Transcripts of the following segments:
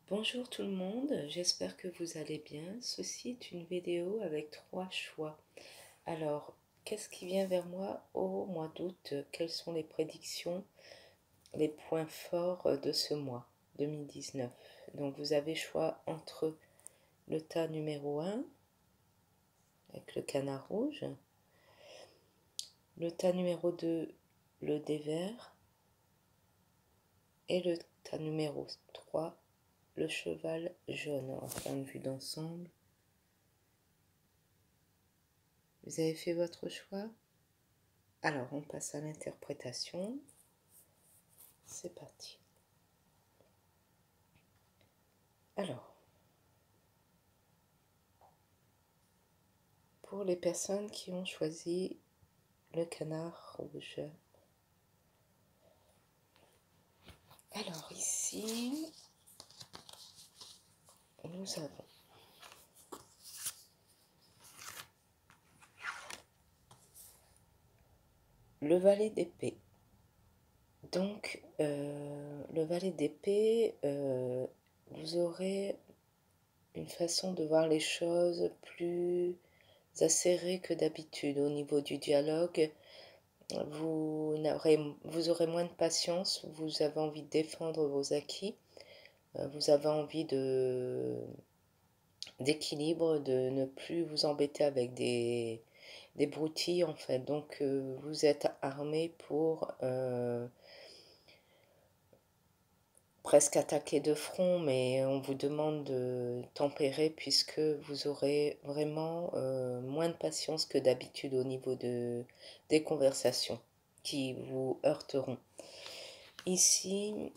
Bonjour tout le monde, j'espère que vous allez bien. Ceci est une vidéo avec 3 choix. Alors, qu'est-ce qui vient vers moi au mois d'août? Quelles sont les prédictions, les points forts de ce mois 2019? Donc, vous avez choix entre le tas numéro 1, avec le canard rouge, le tas numéro 2, le dé vert, et le tas numéro 3, le cheval jaune. En fin de vue d'ensemble. Vous avez fait votre choix? Alors, on passe à l'interprétation. C'est parti. Alors, pour les personnes qui ont choisi le canard rouge. Alors ici, nous avons le valet d'épée. Donc, le valet d'épée, vous aurez une façon de voir les choses plus acérée que d'habitude au niveau du dialogue. Vous aurez moins de patience, vous avez envie de défendre vos acquis, vous avez envie d'équilibre, de ne plus vous embêter avec des broutilles en fait. Donc vous êtes armé pour presque attaquer de front, mais on vous demande de tempérer puisque vous aurez vraiment moins de patience que d'habitude au niveau des conversations qui vous heurteront. Ici,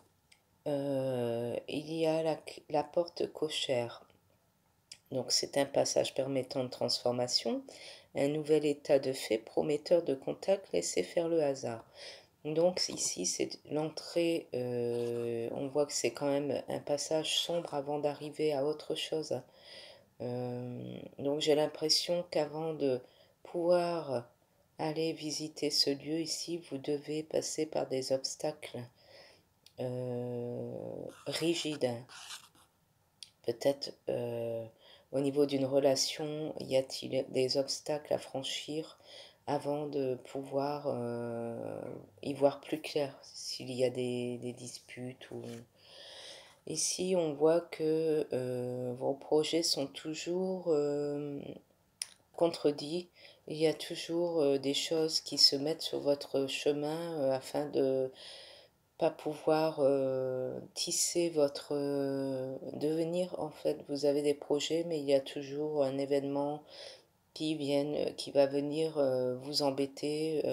il y a la porte cochère. Donc c'est un passage permettant de transformation, un nouvel état de fait prometteur de contact, laissez faire le hasard. Donc ici c'est l'entrée, on voit que c'est quand même un passage sombre avant d'arriver à autre chose. Donc j'ai l'impression qu'avant de pouvoir aller visiter ce lieu ici, vous devez passer par des obstacles rigides. Peut-être au niveau d'une relation, y a-t-il des obstacles à franchir avant de pouvoir y voir plus clair s'il y a des disputes ou... Ici, on voit que vos projets sont toujours contredits. Il y a toujours des choses qui se mettent sur votre chemin afin de pas pouvoir tisser votre devenir en fait. Vous avez des projets, mais il y a toujours un événement qui va venir vous embêter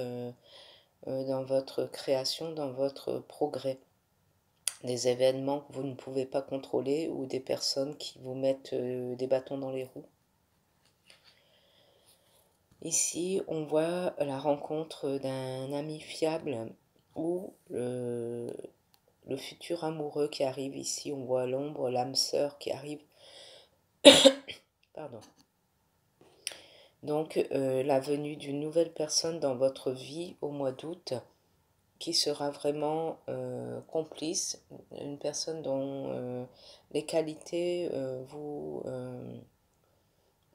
dans votre création, dans votre progrès. Des événements que vous ne pouvez pas contrôler ou des personnes qui vous mettent des bâtons dans les roues. Ici, on voit la rencontre d'un ami fiable ou le futur amoureux qui arrive ici. On voit l'ombre, l'âme sœur qui arrive. Pardon. Donc, la venue d'une nouvelle personne dans votre vie au mois d'août qui sera vraiment complice, une personne dont les qualités vous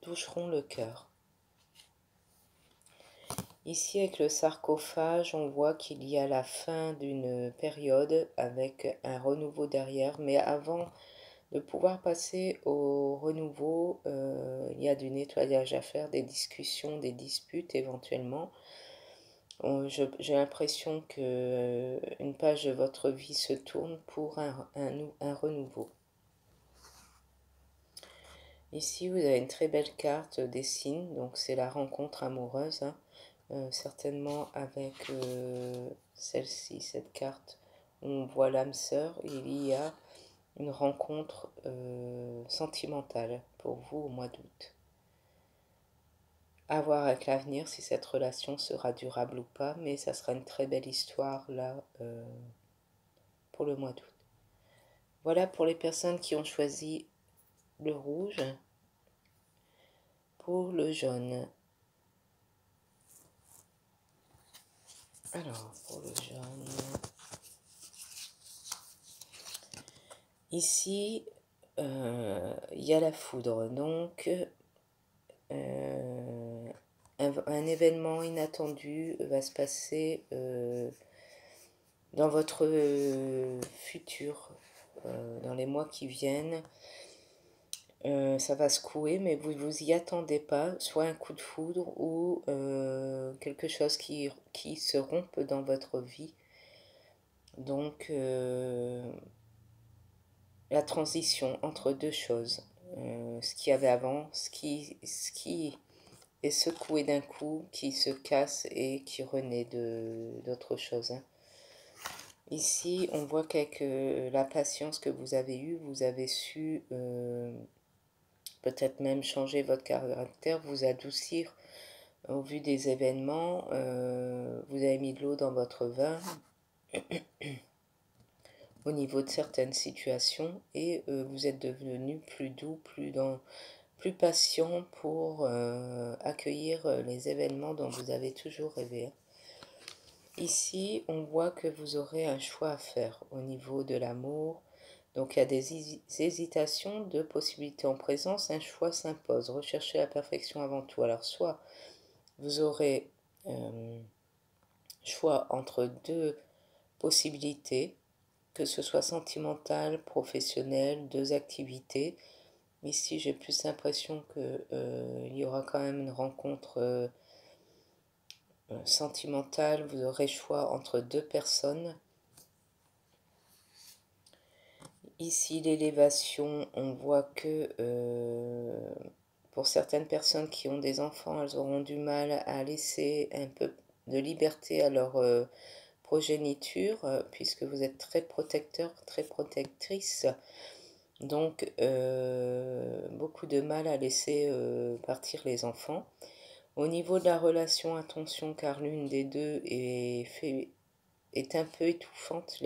toucheront le cœur. Ici, avec le sarcophage, on voit qu'il y a la fin d'une période avec un renouveau derrière, mais avant de pouvoir passer au renouveau, il y a du nettoyage à faire, des discussions, des disputes éventuellement. J'ai l'impression que une page de votre vie se tourne pour un renouveau. Ici, vous avez une très belle carte des signes, donc c'est la rencontre amoureuse, hein. Certainement avec celle-ci, cette carte, on voit l'âme sœur, il y a une rencontre sentimentale pour vous au mois d'août. À voir avec l'avenir si cette relation sera durable ou pas, mais ça sera une très belle histoire là pour le mois d'août. Voilà pour les personnes qui ont choisi le rouge. Pour le jaune. Alors, pour le jaune. Ici, il y a la foudre. Donc, un événement inattendu va se passer dans votre futur, dans les mois qui viennent. Ça va secouer, mais vous vous y attendez pas, soit un coup de foudre ou quelque chose qui se rompe dans votre vie. Donc, la transition entre deux choses, ce qu'il y avait avant, ce qui est secoué d'un coup, qui se casse et qui renaît d'autre chose, hein. Ici, on voit qu'avec la patience que vous avez eue, vous avez su peut-être même changer votre caractère, vous adoucir au vu des événements. Vous avez mis de l'eau dans votre vin au niveau de certaines situations et vous êtes devenu plus doux, plus patient pour accueillir les événements dont vous avez toujours rêvé. Ici, on voit que vous aurez un choix à faire au niveau de l'amour. Donc, il y a des hésitations, deux possibilités en présence, un choix s'impose. Recherchez la perfection avant tout. Alors, soit vous aurez choix entre deux possibilités, que ce soit sentimental, professionnel, deux activités. Ici, j'ai plus l'impression qu'il y aura quand même une rencontre sentimentale. Vous aurez choix entre deux personnes. Ici, l'élévation, on voit que pour certaines personnes qui ont des enfants, elles auront du mal à laisser un peu de liberté à leur progéniture, puisque vous êtes très protecteur, très protectrice. Donc, beaucoup de mal à laisser partir les enfants. Au niveau de la relation, attention, car l'une des deux est un peu étouffante,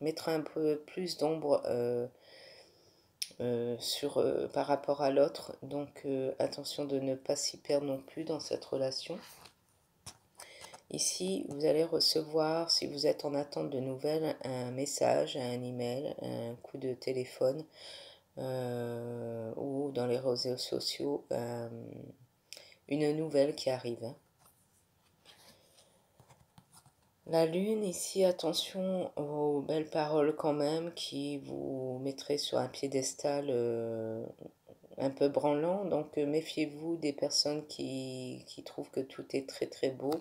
mettra un peu plus d'ombre par rapport à l'autre. Donc, attention de ne pas s'y perdre non plus dans cette relation. Ici, vous allez recevoir, si vous êtes en attente de nouvelles, un message, un email, un coup de téléphone ou dans les réseaux sociaux, une nouvelle qui arrive. La lune, ici, attention aux belles paroles quand même qui vous mettraient sur un piédestal un peu branlant. Donc, méfiez-vous des personnes qui trouvent que tout est très très beau.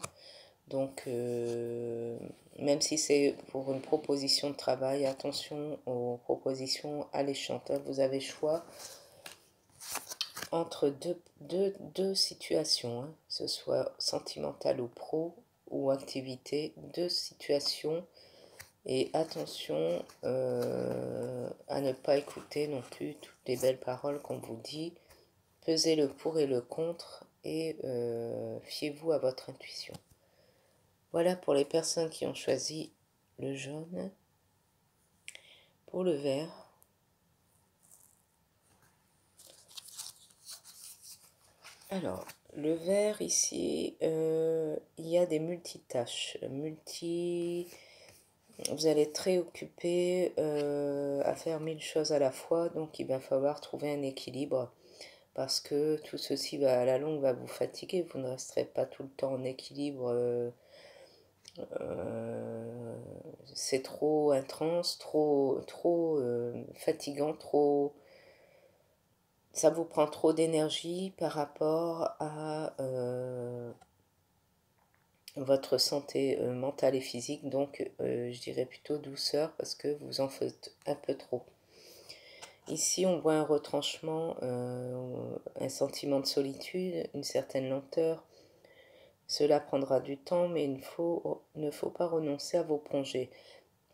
Donc, même si c'est pour une proposition de travail, attention aux propositions alléchantes. Vous avez choix entre deux situations, hein, que ce soit sentimentale ou pro ou activité, deux situations. Et attention à ne pas écouter non plus toutes les belles paroles qu'on vous dit. Pesez le pour et le contre et fiez-vous à votre intuition. Voilà pour les personnes qui ont choisi le jaune. Pour le vert, alors le vert ici, il y a des multitâches. Vous allez être très occupé à faire mille choses à la fois, donc il va falloir trouver un équilibre parce que tout ceci à la longue va vous fatiguer. Vous ne resterez pas tout le temps en équilibre. C'est trop intense, trop fatigant, ça vous prend trop d'énergie par rapport à votre santé mentale et physique. Donc, je dirais plutôt douceur parce que vous en faites un peu trop. Ici, on voit un retranchement, un sentiment de solitude, une certaine lenteur. Cela prendra du temps, mais il ne faut pas renoncer à vos projets.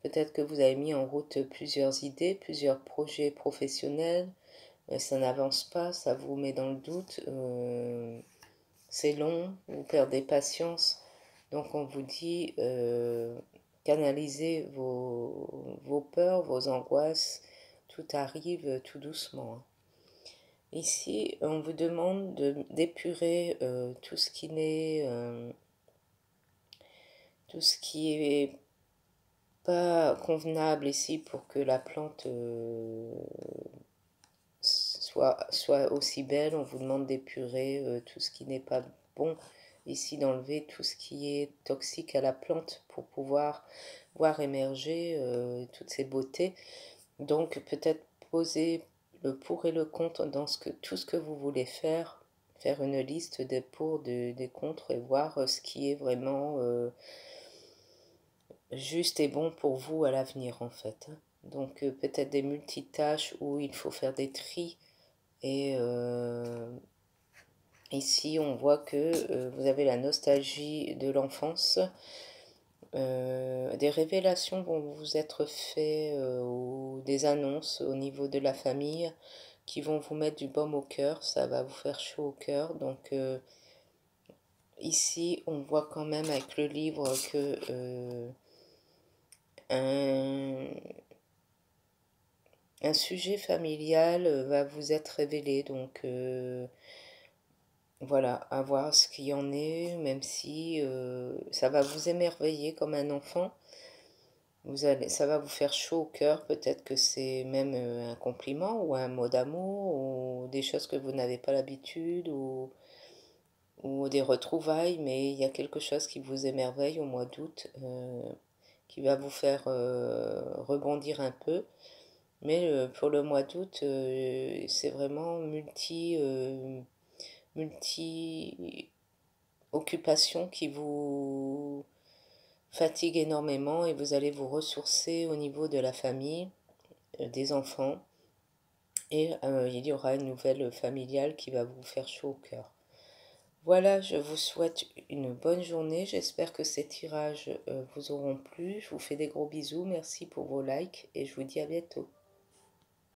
Peut-être que vous avez mis en route plusieurs idées, plusieurs projets professionnels. Ça n'avance pas, ça vous met dans le doute. C'est long, vous perdez patience. Donc on vous dit, canalisez vos peurs, vos angoisses. Tout arrive tout doucement, hein. Ici, on vous demande d'épurer tout ce qui est pas convenable ici pour que la plante soit aussi belle. On vous demande d'épurer tout ce qui n'est pas bon ici, d'enlever tout ce qui est toxique à la plante pour pouvoir voir émerger toutes ces beautés. Donc peut-être poser le pour et le contre dans tout ce que vous voulez faire une liste des pour, des contre et voir ce qui est vraiment juste et bon pour vous à l'avenir en fait. Donc peut-être des multitâches où il faut faire des tris et ici on voit que vous avez la nostalgie de l'enfance. Des révélations vont vous être faites ou des annonces au niveau de la famille qui vont vous mettre du baume au cœur, ça va vous faire chaud au cœur. Donc ici, on voit quand même avec le livre que un sujet familial va vous être révélé. Donc voilà, à voir ce qu'il y en est, même si ça va vous émerveiller comme un enfant. Ça va vous faire chaud au cœur, peut-être que c'est même un compliment ou un mot d'amour ou des choses que vous n'avez pas l'habitude ou des retrouvailles, mais il y a quelque chose qui vous émerveille au mois d'août, qui va vous faire rebondir un peu. Mais pour le mois d'août, c'est vraiment multi occupation qui vous fatigue énormément et vous allez vous ressourcer au niveau de la famille, des enfants, et il y aura une nouvelle familiale qui va vous faire chaud au cœur. Voilà, je vous souhaite une bonne journée. J'espère que ces tirages vous auront plu. Je vous fais des gros bisous. Merci pour vos likes et je vous dis à bientôt.